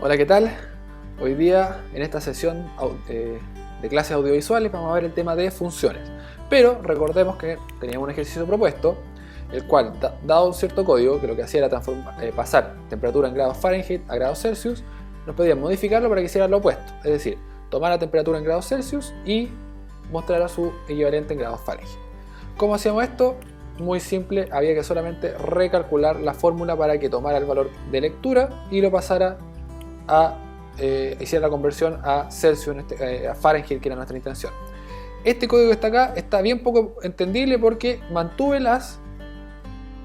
Hola, ¿qué tal? Hoy día en esta sesión de clases audiovisuales vamos a ver el tema de funciones. Pero recordemos que teníamos un ejercicio propuesto, el cual, dado un cierto código, que lo que hacía era pasar temperatura en grados Fahrenheit a grados Celsius, nos podíamos modificarlo para que hiciera lo opuesto. Es decir, tomar la temperatura en grados Celsius y mostrar a su equivalente en grados Fahrenheit. ¿Cómo hacíamos esto? Muy simple, había que solamente recalcular la fórmula para que tomara el valor de lectura y lo pasara hiciera la conversión a Celsius, a Fahrenheit, que era nuestra intención. Este código que está acá está bien poco entendible porque mantuve las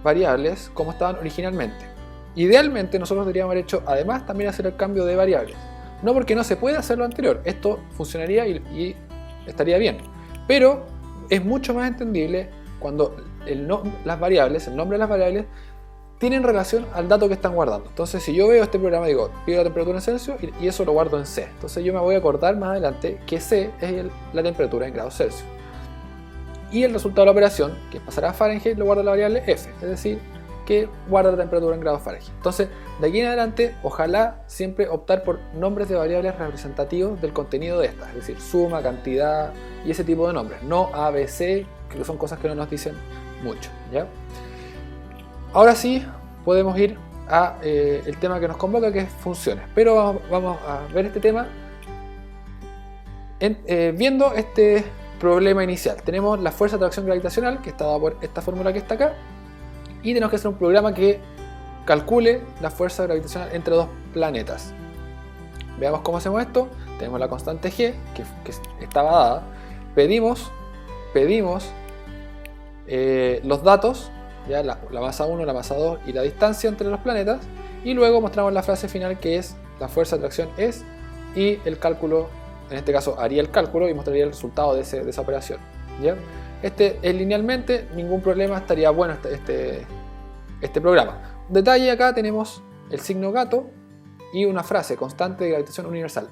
variables como estaban originalmente. Idealmente nosotros deberíamos haber hecho además también hacer el cambio de variables. No porque no se puede hacer lo anterior, esto funcionaría y estaría bien. Pero es mucho más entendible cuando el nombre de las variables tienen relación al dato que están guardando. Entonces, si yo veo este programa y digo, pido la temperatura en Celsius y eso lo guardo en C. Entonces yo me voy a acordar más adelante que C es la temperatura en grados Celsius. Y el resultado de la operación, que pasará a Fahrenheit, lo guarda la variable F, es decir, que guarda la temperatura en grados Fahrenheit. Entonces, de aquí en adelante, ojalá siempre optar por nombres de variables representativos del contenido de estas, es decir, suma, cantidad y ese tipo de nombres, no A, B, C, que son cosas que no nos dicen mucho, ¿ya? Ahora sí, podemos ir a el tema que nos convoca, que es funciones. Pero vamos a ver este tema viendo este problema inicial. Tenemos la fuerza de atracción gravitacional, que está dada por esta fórmula que está acá, y tenemos que hacer un programa que calcule la fuerza gravitacional entre dos planetas. Veamos cómo hacemos esto. Tenemos la constante G, que estaba dada. Pedimos los datos, ya la masa 1, la masa 2 y la distancia entre los planetas, y luego mostramos la frase final, que es la fuerza de atracción es, y el cálculo, en este caso haría el cálculo y mostraría el resultado de esa operación, ¿ya? Este es linealmente, ningún problema, estaría bueno este programa. Detalle, acá tenemos el signo gato y una frase, constante de gravitación universal.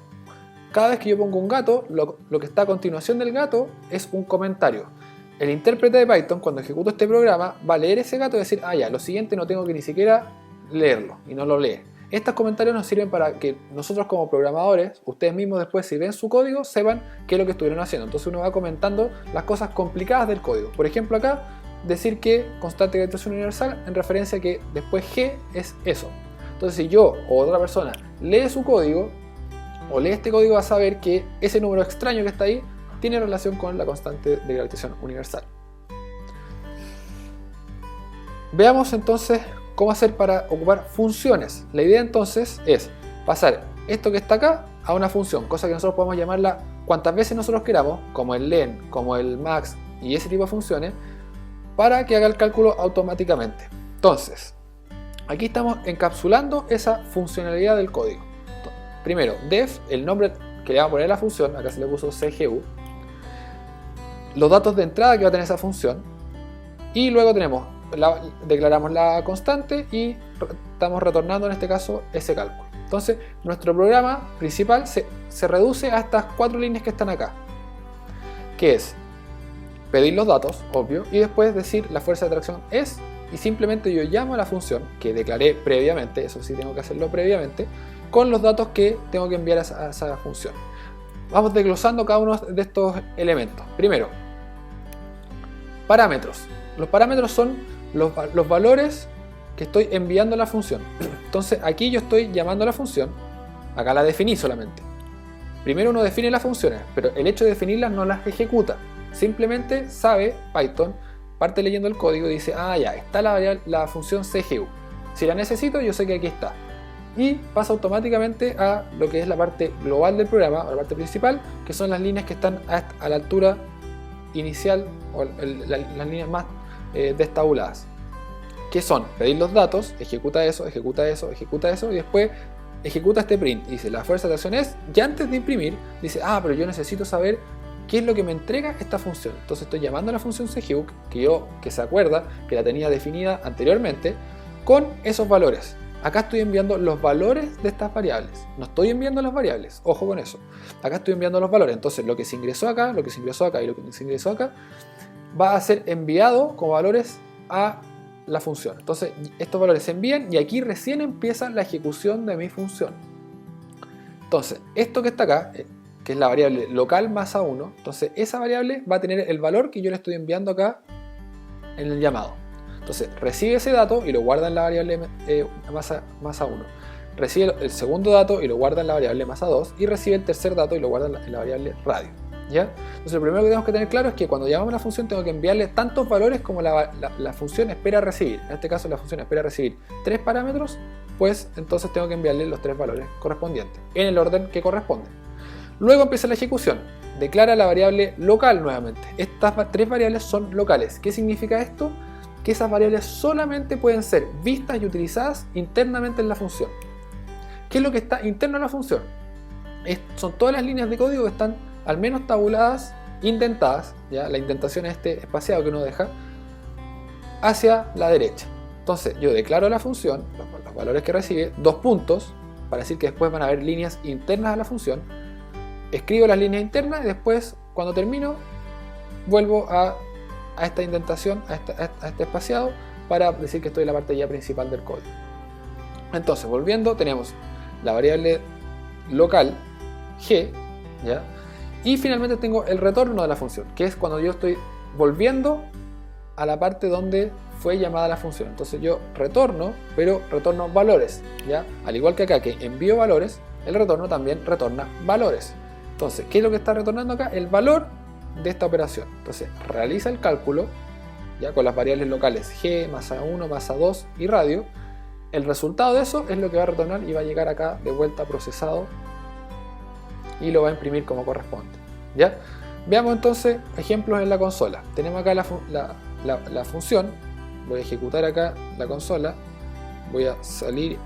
Cada vez que yo pongo un gato, lo que está a continuación del gato es un comentario. El intérprete de Python, cuando ejecuto este programa, va a leer ese gato y decir, ah ya, lo siguiente no tengo que ni siquiera leerlo, y no lo lee. Estos comentarios nos sirven para que nosotros como programadores, ustedes mismos después si ven su código, sepan qué es lo que estuvieron haciendo. Entonces uno va comentando las cosas complicadas del código. Por ejemplo acá, decir que constante de gravitación universal en referencia a que después G es eso. Entonces si yo o otra persona lee su código, o lee este código, va a saber que ese número extraño que está ahí tiene relación con la constante de gravitación universal. Veamos entonces cómo hacer para ocupar funciones. La idea entonces es pasar esto que está acá a una función, cosa que nosotros podemos llamarla cuantas veces nosotros queramos, como el len, como el max y ese tipo de funciones, para que haga el cálculo automáticamente. Entonces, aquí estamos encapsulando esa funcionalidad del código. Primero, def, el nombre que le vamos a poner a la función, acá se le puso CGU, los datos de entrada que va a tener esa función, y luego declaramos la constante y estamos retornando en este caso ese cálculo. Entonces nuestro programa principal se reduce a estas 4 líneas que están acá, que es pedir los datos, obvio, y después decir la fuerza de atracción es, y simplemente yo llamo a la función que declaré previamente, eso sí tengo que hacerlo previamente, con los datos que tengo que enviar a esa función. Vamos desglosando cada uno de estos elementos. Primero, parámetros. Los parámetros son los valores que estoy enviando a la función. Entonces aquí yo estoy llamando a la función, acá la definí solamente. Primero uno define las funciones, pero el hecho de definirlas no las ejecuta. Simplemente sabe Python, parte leyendo el código y dice, ah ya, está la función CGU. Si la necesito, yo sé que aquí está. Y pasa automáticamente a lo que es la parte global del programa, o la parte principal, que son las líneas que están a la altura inicial, o las líneas más destabuladas, que son pedir los datos, ejecuta eso, y después ejecuta este print, dice la fuerza de acción es, y antes de imprimir, dice, ah, pero yo necesito saber qué es lo que me entrega esta función. Entonces estoy llamando a la función CGU, que se acuerda que la tenía definida anteriormente, con esos valores. Acá estoy enviando los valores de estas variables, no estoy enviando las variables, ojo con eso. Acá estoy enviando los valores, entonces lo que se ingresó acá, lo que se ingresó acá y lo que se ingresó acá va a ser enviado como valores a la función. Entonces estos valores se envían y aquí recién empieza la ejecución de mi función. Entonces, esto que está acá, que es la variable local más A1, entonces esa variable va a tener el valor que yo le estoy enviando acá en el llamado. Entonces, recibe ese dato y lo guarda en la variable más A1. Recibe el segundo dato y lo guarda en la variable más A2. Y recibe el tercer dato y lo guarda en la variable radio. ¿Ya? Entonces, lo primero que tenemos que tener claro es que cuando llamamos a la función tengo que enviarle tantos valores como la función espera recibir. En este caso, la función espera recibir 3 parámetros, pues entonces tengo que enviarle los 3 valores correspondientes en el orden que corresponde. Luego empieza la ejecución. Declara la variable local nuevamente. Estas 3 variables son locales. ¿Qué significa esto? Que esas variables solamente pueden ser vistas y utilizadas internamente en la función. ¿Qué es lo que está interno a la función? Son todas las líneas de código que están al menos tabuladas, indentadas, ¿ya? La indentación es este espaciado que uno deja, hacia la derecha. Entonces yo declaro la función, los valores que recibe, 2 puntos, para decir que después van a haber líneas internas a la función. Escribo las líneas internas y después, cuando termino, vuelvo a esta indentación, a este espaciado, para decir que estoy en la parte ya principal del código. Entonces, volviendo, tenemos la variable local g, ¿ya? Y finalmente tengo el retorno de la función, que es cuando yo estoy volviendo a la parte donde fue llamada la función. Entonces yo retorno, pero retorno valores, ¿ya? Al igual que acá que envío valores, el retorno también retorna valores. Entonces, ¿qué es lo que está retornando acá? El valor de esta operación. Entonces realiza el cálculo, ya con las variables locales g, más a1, más a2 y radio. El resultado de eso es lo que va a retornar y va a llegar acá de vuelta procesado y lo va a imprimir como corresponde, ¿ya? Veamos entonces ejemplos en la consola. Tenemos acá la función. Voy a ejecutar acá la consola, voy a salir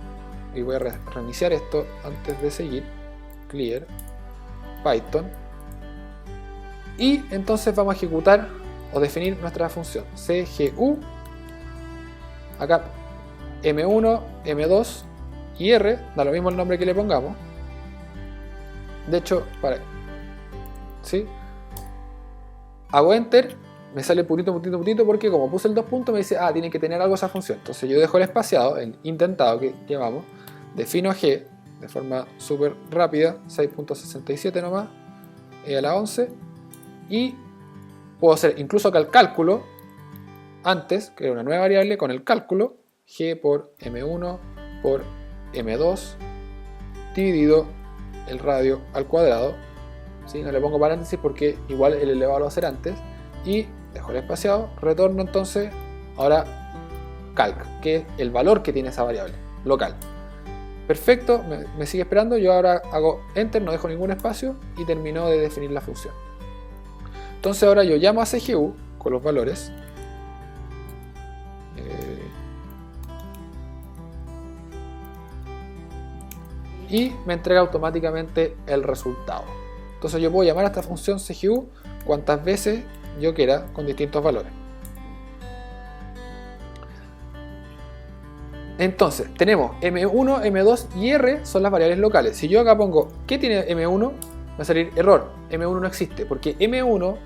y voy a reiniciar esto antes de seguir. Clear Python, y entonces vamos a ejecutar o definir nuestra función cgu. Acá M1, M2 y R, da lo mismo el nombre que le pongamos. De hecho, ¿sí? Hago enter, me sale putito porque como puse el 2 puntos me dice, tiene que tener algo esa función. Entonces yo dejo el espaciado, el intentado que llamamos, defino g de forma súper rápida, 6.67 nomás, a la 11, y puedo hacer incluso acá el cálculo, antes, que era una nueva variable, con el cálculo, g por m1 por m2 dividido el radio al cuadrado, ¿sí? No le pongo paréntesis porque igual el elevado lo va a hacer antes, y dejo el espaciado, retorno entonces ahora calc, que es el valor que tiene esa variable local. Perfecto, me sigue esperando, yo ahora hago enter, no dejo ningún espacio y terminó de definir la función. Entonces ahora yo llamo a CGU con los valores, y me entrega automáticamente el resultado. Entonces yo puedo llamar a esta función CGU cuantas veces yo quiera con distintos valores. Entonces tenemos M1, M2 y R son las variables locales. Si yo acá pongo ¿qué tiene M1? Va a salir error, M1 no existe, porque M1,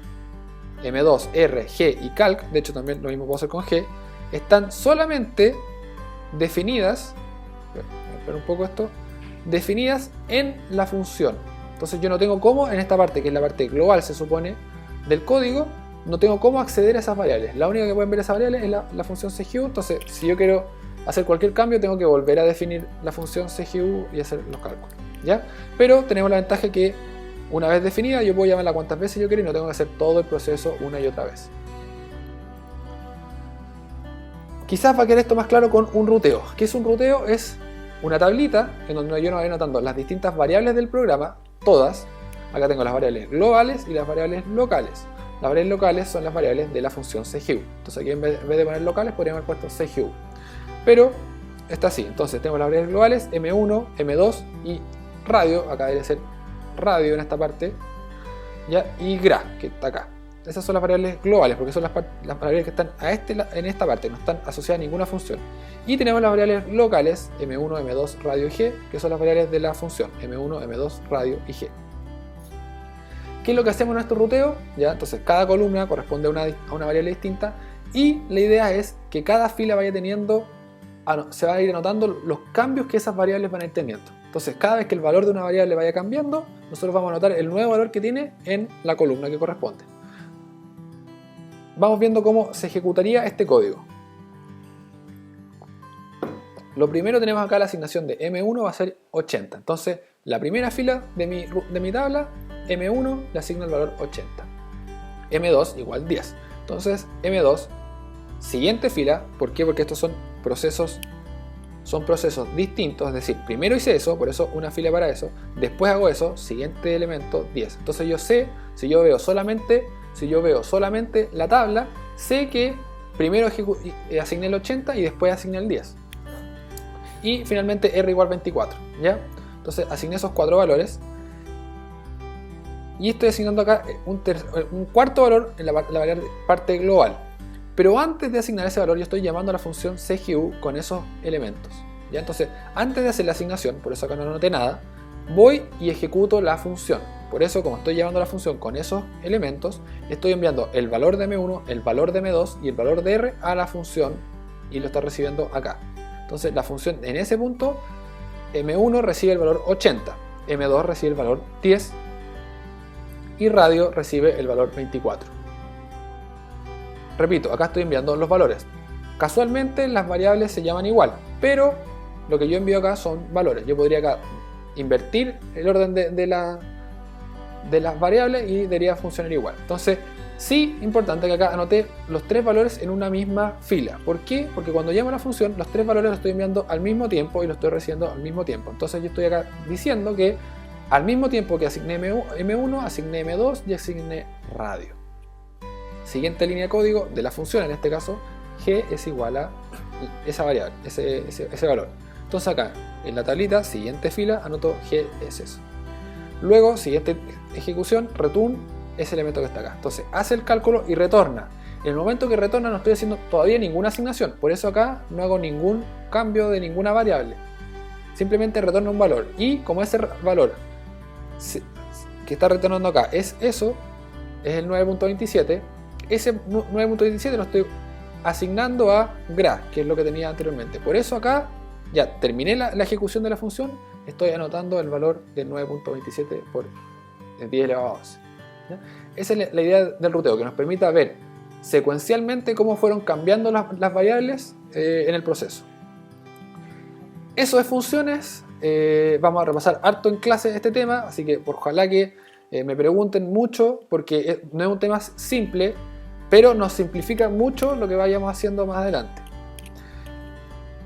M2, R, G y calc, de hecho también lo mismo puedo hacer con G, están solamente definidas, espera un poco esto, definidas en la función. Entonces yo no tengo cómo, en esta parte, que es la parte global se supone, del código, no tengo cómo acceder a esas variables. La única que pueden ver esas variables es la función CGU. Entonces si yo quiero hacer cualquier cambio tengo que volver a definir la función CGU y hacer los cálculos, ¿ya? Pero tenemos la ventaja que una vez definida yo puedo llamarla cuantas veces yo quiera y no tengo que hacer todo el proceso una y otra vez. Quizás va a quedar esto más claro con un ruteo. ¿Qué es un ruteo? Es una tablita en donde yo no voy anotando las distintas variables del programa, todas. Acá tengo las variables globales y las variables locales. Las variables locales son las variables de la función CGU. Entonces aquí en vez de poner locales podríamos haber puesto CGU. Pero está así. Entonces tenemos las variables globales, M1, M2 y radio. Acá debería ser radio en esta parte. ¿Ya? Y gra, que está acá. Esas son las variables globales, porque son las variables que están en esta parte, no están asociadas a ninguna función. Y tenemos las variables locales, M1, M2, radio y G, que son las variables de la función, M1, M2, radio y G. ¿Qué es lo que hacemos en nuestro ruteo? ¿Ya? Entonces cada columna corresponde a una variable distinta, y la idea es que cada fila vaya teniendo, se van a ir anotando los cambios que esas variables van a ir teniendo. Entonces, cada vez que el valor de una variable vaya cambiando, nosotros vamos a anotar el nuevo valor que tiene en la columna que corresponde. Vamos viendo cómo se ejecutaría este código. Lo primero tenemos acá la asignación de M1 va a ser 80. Entonces, la primera fila de mi tabla, M1 le asigna el valor 80. M2 igual 10. Entonces, M2, siguiente fila, ¿por qué? Porque estos son procesos distintos, es decir, primero hice eso, por eso una fila para eso, después hago eso, siguiente elemento 10. Entonces yo sé, si yo veo solamente la tabla, sé que primero asigné el 80 y después asigné el 10. Y finalmente R igual 24, ¿ya? Entonces asigné esos 4 valores y estoy asignando acá un cuarto valor en la parte global. Pero antes de asignar ese valor yo estoy llamando a la función CGU con esos elementos, ¿ya? Entonces, antes de hacer la asignación, por eso acá no anoté nada, voy y ejecuto la función. Por eso, como estoy llamando la función con esos elementos, estoy enviando el valor de M1, el valor de M2 y el valor de R a la función y lo está recibiendo acá. Entonces, la función en ese punto, M1 recibe el valor 80, M2 recibe el valor 10 y radio recibe el valor 24. Repito, acá estoy enviando los valores. Casualmente las variables se llaman igual, pero lo que yo envío acá son valores. Yo podría acá invertir el orden de las variables y debería funcionar igual. Entonces, sí, importante que acá anoté los 3 valores en una misma fila. ¿Por qué? Porque cuando llamo a la función, los 3 valores los estoy enviando al mismo tiempo y los estoy recibiendo al mismo tiempo. Entonces yo estoy acá diciendo que al mismo tiempo que asigné M1, asigné M2 y asigné radio. Siguiente línea de código de la función, en este caso, G es igual a esa variable, ese valor. Entonces acá, en la tablita, siguiente fila, anoto G es eso. Luego, siguiente ejecución, return ese elemento que está acá. Entonces, hace el cálculo y retorna. En el momento que retorna no estoy haciendo todavía ninguna asignación, por eso acá no hago ningún cambio de ninguna variable. Simplemente retorna un valor. Y como ese valor que está retornando acá es eso, es el 9.27, ese 9.27 lo estoy asignando a graph, que es lo que tenía anteriormente. Por eso acá ya terminé la ejecución de la función, estoy anotando el valor del 9.27 por 10 elevado a 11. ¿Ya? Esa es la idea del ruteo, que nos permita ver secuencialmente cómo fueron cambiando las variables en el proceso. Eso es funciones. Vamos a repasar harto en clase este tema, así que ojalá que me pregunten mucho, porque no es un tema simple, pero nos simplifica mucho lo que vayamos haciendo más adelante.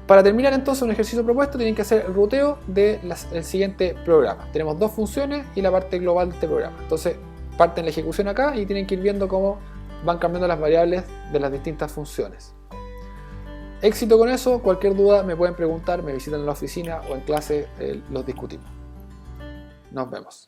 Para terminar entonces un ejercicio propuesto tienen que hacer el ruteo del siguiente programa. Tenemos 2 funciones y la parte global de este programa. Entonces parten la ejecución acá y tienen que ir viendo cómo van cambiando las variables de las distintas funciones. Éxito con eso, cualquier duda me pueden preguntar, me visitan en la oficina o en clase, los discutimos. Nos vemos.